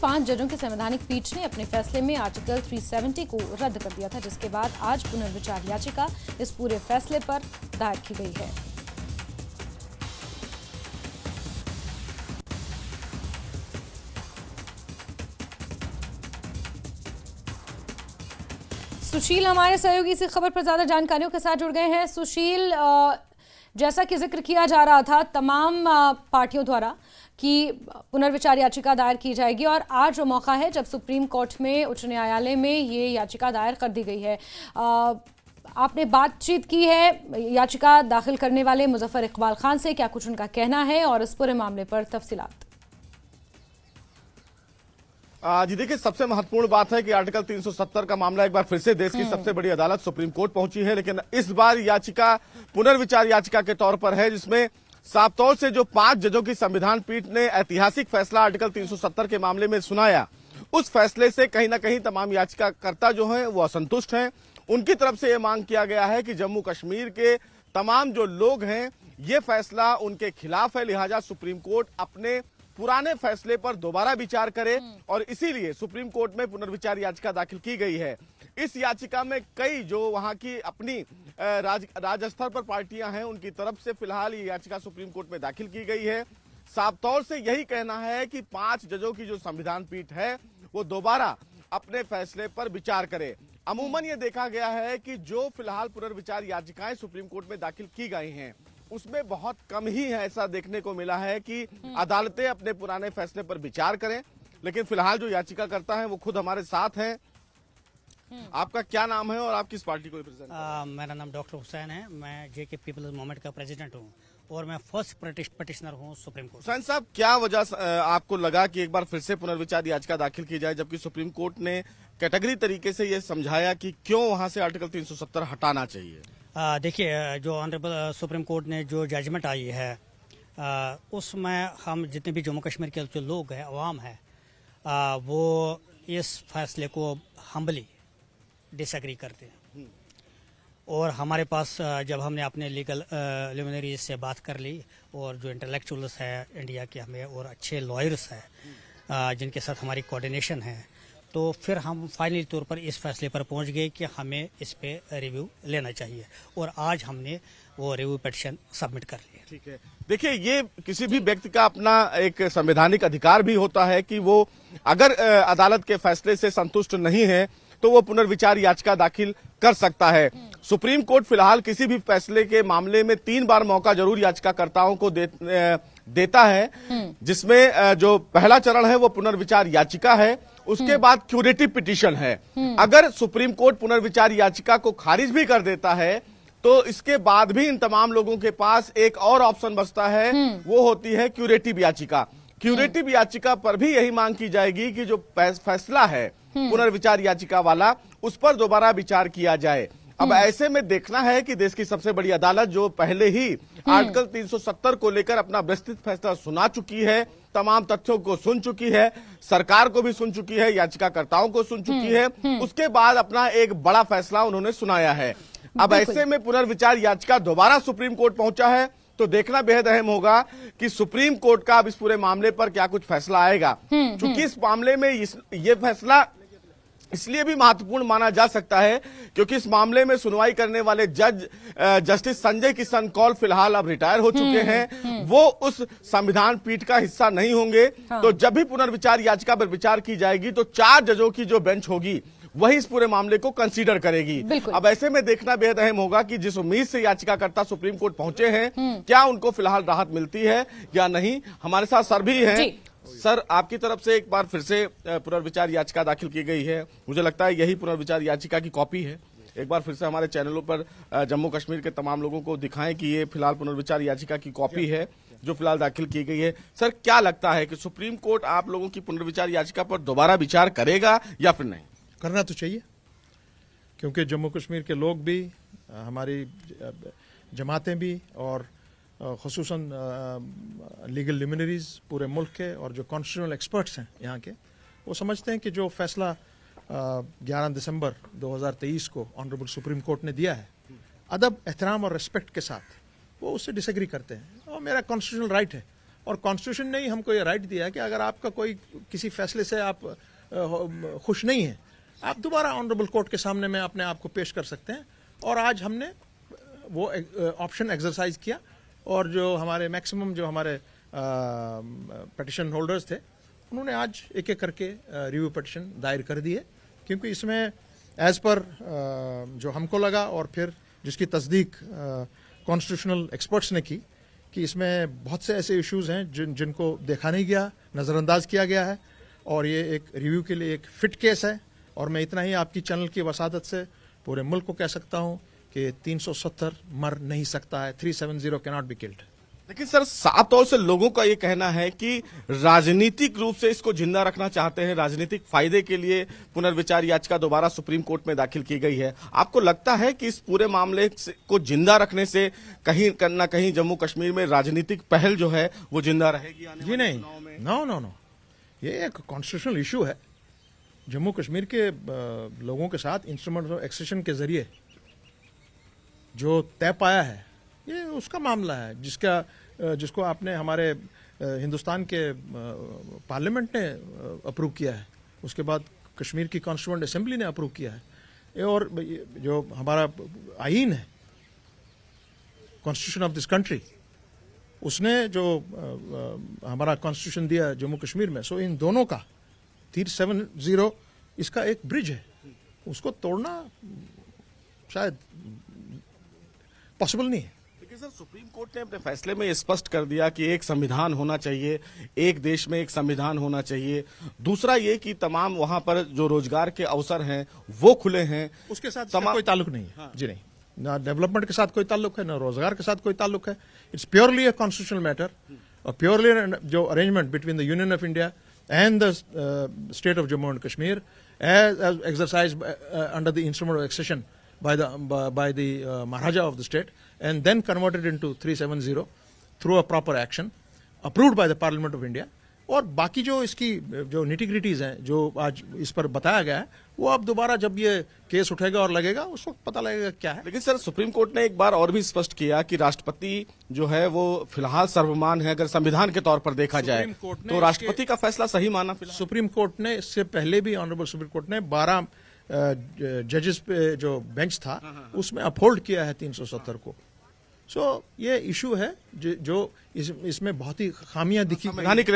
5 जजों की संवैधानिक पीठ ने अपने फैसले में आर्टिकल 370 को रद्द कर दिया था, जिसके बाद आज पुनर्विचार याचिका इस पूरे फैसले पर दायर की गई है। सुशील हमारे सहयोगी इसी खबर पर ज्यादा जानकारियों के साथ जुड़ गए हैं। सुशील, जैसा कि जिक्र किया जा रहा था तमाम पार्टियों द्वारा कि पुनर्विचार याचिका दायर की जाएगी और आज वो मौका है जब सुप्रीम कोर्ट में उच्च न्यायालय में ये याचिका दायर कर दी गई है। आपने बातचीत की है याचिका दाखिल करने वाले मुजफ्फर इकबाल खान से, क्या कुछ उनका कहना है और इस पूरे मामले पर तफसीलात? जी देखिए, सबसे महत्वपूर्ण बात है कि आर्टिकल 370 का मामला एक बार फिर से देश की सबसे बड़ी अदालत सुप्रीम कोर्ट पहुंची है, लेकिन इस बार याचिका पुनर्विचार याचिका के तौर पर है, जिसमें साफ तौर से जो 5 जजों की संविधान पीठ ने ऐतिहासिक फैसला आर्टिकल 370 के मामले में सुनाया, उस फैसले से कहीं ना कहीं तमाम याचिकाकर्ता जो हैं वो असंतुष्ट हैं। उनकी तरफ से यह मांग किया गया है कि जम्मू कश्मीर के तमाम जो लोग हैं ये फैसला उनके खिलाफ है, लिहाजा सुप्रीम कोर्ट अपने पुराने फैसले पर दोबारा विचार करे और इसीलिए सुप्रीम कोर्ट में पुनर्विचार याचिका दाखिल की गई है। इस याचिका में कई जो वहां की अपनी राज स्तर पर पार्टियां हैं उनकी तरफ से फिलहाल ये याचिका सुप्रीम कोर्ट में दाखिल की गई है। साफ तौर से यही कहना है कि 5 जजों की जो संविधान पीठ है वो दोबारा अपने फैसले पर विचार करे। अमूमन ये देखा गया है कि जो फिलहाल पुनर्विचार याचिकाएं सुप्रीम कोर्ट में दाखिल की गई हैं उसमें बहुत कम ही है ऐसा देखने को मिला है कि अदालतें अपने पुराने फैसले पर विचार करें, लेकिन फिलहाल जो याचिकाकर्ता हैं वो खुद हमारे साथ हैं। आपका क्या नाम है और आप किस पार्टी को रिप्रेजेंट करते हैं? मेरा नाम डॉक्टर हुसैन है, मैं जेके पीपल्स मूवमेंट का प्रेसिडेंट हूँ और मैं फर्स्ट पिटिशनर हूँ सुप्रीम कोर्ट। हुसैन साहब, क्या वजह आपको लगा कि एक बार फिर से पुनर्विचार याचिका दाखिल की जाए, जबकि सुप्रीम कोर्ट ने कैटेगरी तरीके से ये समझाया कि क्यों वहां से आर्टिकल 370 हटाना चाहिए? देखिए, जो ऑनरेबल सुप्रीम कोर्ट ने जो जजमेंट आई है उसमें हम जितने भी जम्मू कश्मीर के जो लोग हैं, अवाम है, वो इस फैसले को हम्बली डिसएग्री करते हैं। और हमारे पास जब हमने अपने लीगल लुमिनरीज से बात कर ली और जो इंटेलेक्चुअल्स है इंडिया के हमें और अच्छे लॉयर्स हैं जिनके साथ हमारी कोऑर्डिनेशन है, तो फिर हम फाइनली तौर पर इस फैसले पर पहुंच गए कि हमें इस पे रिव्यू लेना चाहिए और आज हमने वो रिव्यू पिटीशन सबमिट कर लिया। ठीक है, देखिए ये किसी भी व्यक्ति का अपना एक संवैधानिक अधिकार भी होता है कि वो अगर अदालत के फैसले से संतुष्ट नहीं है तो वो पुनर्विचार याचिका दाखिल कर सकता है। सुप्रीम कोर्ट फिलहाल किसी भी फैसले के मामले में 3 बार मौका जरूर याचिकाकर्ताओं को देता है, जिसमें जो पहला चरण है वो पुनर्विचार याचिका है, उसके बाद क्यूरेटिव पिटीशन है। अगर सुप्रीम कोर्ट पुनर्विचार याचिका को खारिज भी कर देता है तो इसके बाद भी इन तमाम लोगों के पास एक और ऑप्शन बचता है, वो होती है क्यूरेटिव याचिका। क्यूरेटिव याचिका पर भी यही मांग की जाएगी कि जो फैसला है पुनर्विचार याचिका वाला उस पर दोबारा विचार किया जाए। अब ऐसे में देखना है कि देश की सबसे बड़ी अदालत जो पहले ही आर्टिकल 370 को लेकर अपना विस्तृत फैसला सुना चुकी है, तमाम तथ्यों को सुन चुकी है, सरकार को भी सुन चुकी है, याचिकाकर्ताओं को सुन चुकी है, उसके बाद अपना एक बड़ा फैसला उन्होंने सुनाया है। अब ऐसे में पुनर्विचार याचिका दोबारा सुप्रीम कोर्ट पहुंचा है तो देखना बेहद अहम होगा कि सुप्रीम कोर्ट का अब इस पूरे मामले पर क्या कुछ फैसला आएगा। क्योंकि इस मामले में ये फैसला इसलिए भी महत्वपूर्ण माना जा सकता है क्योंकि इस मामले में सुनवाई करने वाले जज जस्टिस संजय किशन कौल फिलहाल अब रिटायर हो चुके हैं, वो उस संविधान पीठ का हिस्सा नहीं होंगे। तो जब भी पुनर्विचार याचिका पर विचार की जाएगी तो 4 जजों की जो बेंच होगी वही इस पूरे मामले को कंसीडर करेगी। अब ऐसे में देखना बेहद अहम होगा कि जिस उम्मीद से याचिकाकर्ता सुप्रीम कोर्ट पहुंचे हैं क्या उनको फिलहाल राहत मिलती है या नहीं। हमारे साथ सर भी हैं। सर, आपकी तरफ से एक बार फिर से पुनर्विचार याचिका दाखिल की गई है, मुझे लगता है यही पुनर्विचार याचिका की कॉपी है। एक बार फिर से हमारे चैनलों पर जम्मू कश्मीर के तमाम लोगों को दिखाएं कि ये फिलहाल पुनर्विचार याचिका की कॉपी है जो फिलहाल दाखिल की गई है। सर, क्या लगता है कि सुप्रीम कोर्ट आप लोगों की पुनर्विचार याचिका पर दोबारा विचार करेगा या फिर नहीं? करना तो चाहिए, क्योंकि जम्मू कश्मीर के लोग भी, हमारी जमातें भी और खुसूसन लीगल लिमिनरीज पूरे मुल्क के और जो कॉन्स्टिट्यूशनल एक्सपर्ट्स हैं यहाँ के, वो समझते हैं कि जो फैसला 11 दिसंबर 2023 को ऑनरेबल सुप्रीम कोर्ट ने दिया है, अदब, एहतराम और रिस्पेक्ट के साथ वो उससे डिसएग्री करते हैं और मेरा कॉन्स्टिट्यूशनल राइट है और कॉन्स्टिट्यूशन ने ही हमको ये राइट दिया है कि अगर आपका कोई किसी फैसले से आप खुश नहीं है, आप दोबारा ऑनरेबल कोर्ट के सामने में अपने आप को पेश कर सकते हैं। और आज हमने वो ऑप्शन एक्सरसाइज किया और जो हमारे मैक्सिमम जो हमारे पिटिशन होल्डर्स थे उन्होंने आज एक एक करके रिव्यू पिटिशन दायर कर दिए, क्योंकि इसमें एज पर जो हमको लगा और फिर जिसकी तस्दीक कॉन्स्टिट्यूशनल एक्सपर्ट्स ने की कि इसमें बहुत से ऐसे इश्यूज हैं जिनको देखा नहीं गया, नज़रअंदाज किया गया है और ये एक रिव्यू के लिए एक फिट केस है। और मैं इतना ही आपकी चैनल की वसादत से पूरे मुल्क को कह सकता हूं कि 370 मर नहीं सकता है, 370 कैन नॉट बी किल्ड। लेकिन सर साफ तौर से लोगों का ये कहना है कि राजनीतिक रूप से इसको जिंदा रखना चाहते हैं, राजनीतिक फायदे के लिए पुनर्विचार याचिका दोबारा सुप्रीम कोर्ट में दाखिल की गई है। आपको लगता है कि इस पूरे मामले को जिंदा रखने से कहीं न कहीं जम्मू कश्मीर में राजनीतिक पहल जो है वो जिंदा रहेगी? जी नहीं, नो, ये एक कॉन्स्टिट्यूशनल इशू है। जम्मू कश्मीर के लोगों के साथ इंस्ट्रूमेंट ऑफ एक्सेशन के जरिए जो तय पाया है ये उसका मामला है, जिसको आपने हमारे हिंदुस्तान के पार्लियामेंट ने अप्रूव किया है, उसके बाद कश्मीर की कॉन्स्टिट्यूएंट असेंबली ने अप्रूव किया है। ये और जो हमारा आईन है, कॉन्स्टिट्यूशन ऑफ दिस कंट्री, उसने जो हमारा कॉन्स्टिट्यूशन दिया जम्मू कश्मीर में, सो इन दोनों का 370 इसका एक ब्रिज है, उसको तोड़ना शायद पॉसिबल नहीं है। लेकिन सर सुप्रीम कोर्ट ने अपने फैसले में ये स्पष्ट कर दिया कि एक संविधान होना चाहिए, एक देश में एक संविधान होना चाहिए। दूसरा ये कि तमाम वहां पर जो रोजगार के अवसर हैं वो खुले हैं, उसके साथ कोई ताल्लुक नहीं है। हाँ। जी नहीं, ना डेवलपमेंट के साथ कोई ताल्लुक है, ना रोजगार के साथ कोई ताल्लुक है। It's purely a constitutional matter और प्योरली जो arrangement between the union of India and the state of Jammu and Kashmir as exercised under the instrument of accession by the Maharaja of the state and then converted into 370 through a proper action approved by the Parliament of India। और बाकी जो इसकी जो nitty-gritties हैं जो आज इस पर बताया गया है, वो अब दोबारा जब ये केस उठेगा और लगेगा उस वक्त पता लगेगा क्या है। लेकिन सर सुप्रीम कोर्ट ने एक बार और भी स्पष्ट किया कि राष्ट्रपति जो है वो फिलहाल सर्वमान्य है, अगर संविधान के तौर पर देखा जाए तो राष्ट्रपति का फैसला सही माना। सुप्रीम कोर्ट ने इससे पहले भी ऑनरेबल सुप्रीम कोर्ट ने 12 जजेस पे जो बेंच था उसमें अपहोल्ड किया है 370 को। सो ये इशू है जो इसमें बहुत ही खामियां दिखी, संवैधानिक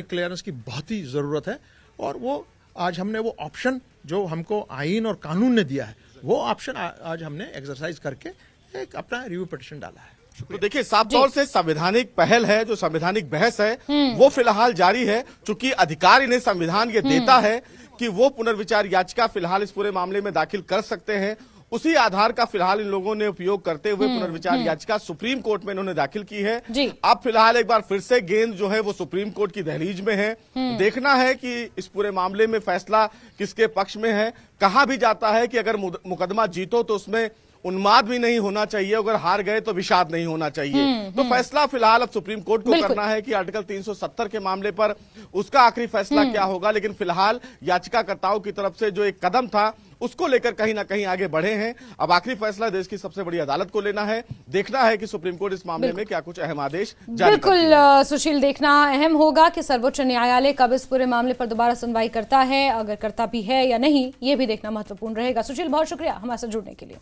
क्लियरेंस की बहुत ही जरूरत है। और वो आज हमने वो ऑप्शन जो हमको आईन और कानून ने दिया है, वो ऑप्शन आज हमने एक्सरसाइज करके एक अपना रिव्यू पिटीशन डाला है। तो देखिए साफ तौर से संवैधानिक पहल है, जो संवैधानिक बहस है वो फिलहाल जारी है, चूंकि अधिकार इन्हें संविधान ये देता है कि वो पुनर्विचार याचिका फिलहाल इस पूरे मामले में दाखिल कर सकते हैं। उसी आधार का फिलहाल इन लोगों ने उपयोग करते हुए पुनर्विचार याचिका सुप्रीम कोर्ट में इन्होंने दाखिल की है। अब फिलहाल एक बार फिर से गेंद जो है वो सुप्रीम कोर्ट की दहलीज में है। देखना है कि इस पूरे मामले में फैसला किसके पक्ष में है। कहा भी जाता है कि अगर मुकदमा जीतो तो उसमें उन्माद भी नहीं होना चाहिए, अगर हार गए तो विषाद नहीं होना चाहिए। तो फैसला फिलहाल अब सुप्रीम कोर्ट को करना है कि आर्टिकल 370 के मामले पर उसका आखिरी फैसला क्या होगा। लेकिन फिलहाल याचिकाकर्ताओं की तरफ से जो एक कदम था उसको लेकर कहीं ना कहीं आगे बढ़े हैं। अब आखिरी फैसला देश की सबसे बड़ी अदालत को लेना है। देखना है कि सुप्रीम कोर्ट इस मामले में क्या कुछ अहम आदेश जारी बिल्कुल सुशील, देखना अहम होगा कि सर्वोच्च न्यायालय कब इस पूरे मामले पर दोबारा सुनवाई करता है, अगर करता भी है या नहीं, ये भी देखना महत्वपूर्ण रहेगा। सुशील, बहुत शुक्रिया हमारे साथ जुड़ने के लिए।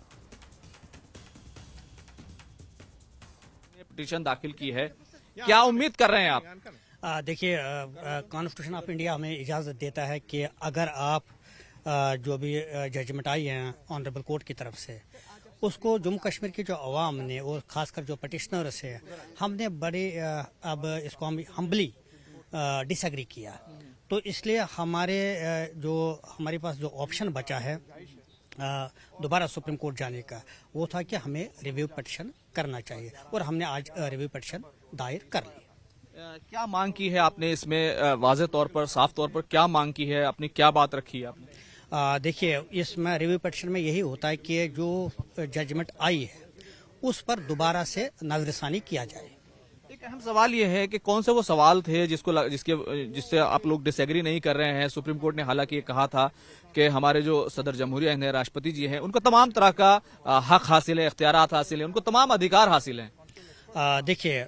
पिटीशन दाखिल की है, क्या उम्मीद कर रहे हैं आप? देखिए, कॉन्स्टिट्यूशन ऑफ इंडिया हमें इजाज़त देता है कि अगर आप जो भी जजमेंट आई है ऑनरेबल कोर्ट की तरफ से, उसको जम्मू कश्मीर की जो अवाम ने और ख़ासकर जो पटिशनर्स है, हमने बड़े अब इसको हम हम्बली डिसएग्री किया। तो इसलिए हमारे पास जो ऑप्शन बचा है दोबारा सुप्रीम कोर्ट जाने का, वो था कि हमें रिव्यू पिटीशन करना चाहिए और हमने आज रिव्यू पिटीशन दायर कर ली। क्या मांग की है आपने इसमें? वाज़ेह तौर पर, साफ तौर पर क्या मांग की है अपनी, क्या बात रखी है आपने? देखिए, इसमें रिव्यू पिटीशन में यही होता है कि जो जजमेंट आई है उस पर दोबारा से नजरसानी किया जाए। एक अहम सवाल ये है कि कौन से वो सवाल थे जिससे आप लोग डिसएग्री नहीं कर रहे हैं। सुप्रीम कोर्ट ने हालांकि ये कहा था कि हमारे जो सदर जमहूरिया हैं, राष्ट्रपति जी हैं, उनको तमाम तरह का हक हासिल है, इख्तियारात हासिल है, उनको तमाम अधिकार हासिल हैं। देखिए,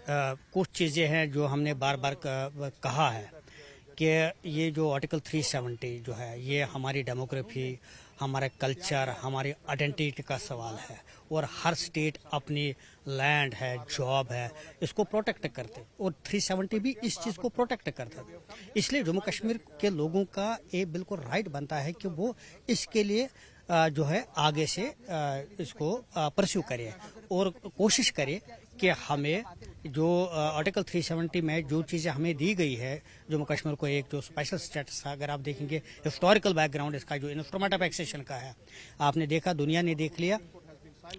कुछ चीज़ें हैं जो हमने बार बार कहा है कि ये जो आर्टिकल 370 जो है ये हमारी डेमोग्राफी, हमारे कल्चर, हमारी आइडेंटिटी का सवाल है और हर स्टेट अपनी लैंड है, जॉब है, इसको प्रोटेक्ट करते और 370 भी इस चीज़ को प्रोटेक्ट करता है। इसलिए जम्मू कश्मीर के लोगों का ये बिल्कुल राइट बनता है कि वो इसके लिए जो है आगे से इसको परस्यू करे और कोशिश करे कि हमें जो आर्टिकल 370 में जो चीज़ें हमें दी गई है जम्मू कश्मीर को, एक जो स्पेशल स्टेटस था, अगर आप देखेंगे हिस्टोरिकल बैकग्राउंड इसका जो इंस्ट्रूमेंट ऑफ एक्सेशन का है, आपने देखा, दुनिया ने देख लिया,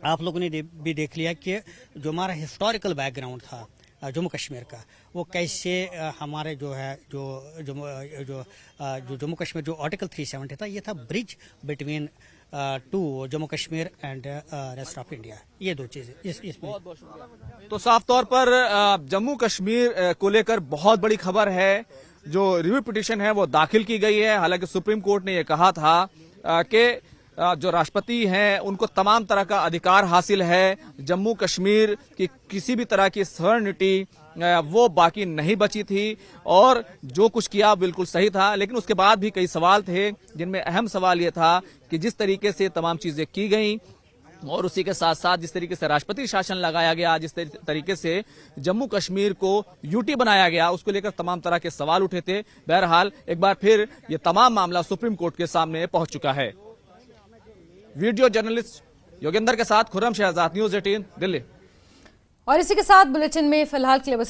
आप लोगों ने भी देख लिया कि जो हमारा हिस्टोरिकल बैकग्राउंड था जम्मू कश्मीर का, वो कैसे हमारे जो है जो जम्मू कश्मीर जो आर्टिकल 370 था, ये था bridge between two Jammu Kashmir and rest of India. ये दो चीजें इसमें तो साफ तौर पर जम्मू कश्मीर को लेकर बहुत बड़ी खबर है। जो रिव्यू पिटीशन है वो दाखिल की गई है। हालांकि सुप्रीम कोर्ट ने यह कहा था कि जो राष्ट्रपति हैं उनको तमाम तरह का अधिकार हासिल है, जम्मू कश्मीर की किसी भी तरह की सॉवरेनिटी वो बाकी नहीं बची थी और जो कुछ किया बिल्कुल सही था। लेकिन उसके बाद भी कई सवाल थे, जिनमें अहम सवाल ये था कि जिस तरीके से तमाम चीजें की गई और उसी के साथ साथ जिस तरीके से राष्ट्रपति शासन लगाया गया, जिस तरीके से जम्मू कश्मीर को यूटी बनाया गया, उसको लेकर तमाम तरह के सवाल उठे थे। बहरहाल एक बार फिर ये तमाम मामला सुप्रीम कोर्ट के सामने पहुंच चुका है। वीडियो जर्नलिस्ट योगेंद्र के साथ खुर्रम शहजाद, न्यूज़ 18 दिल्ली। और इसी के साथ बुलेटिन में फिलहाल के लिए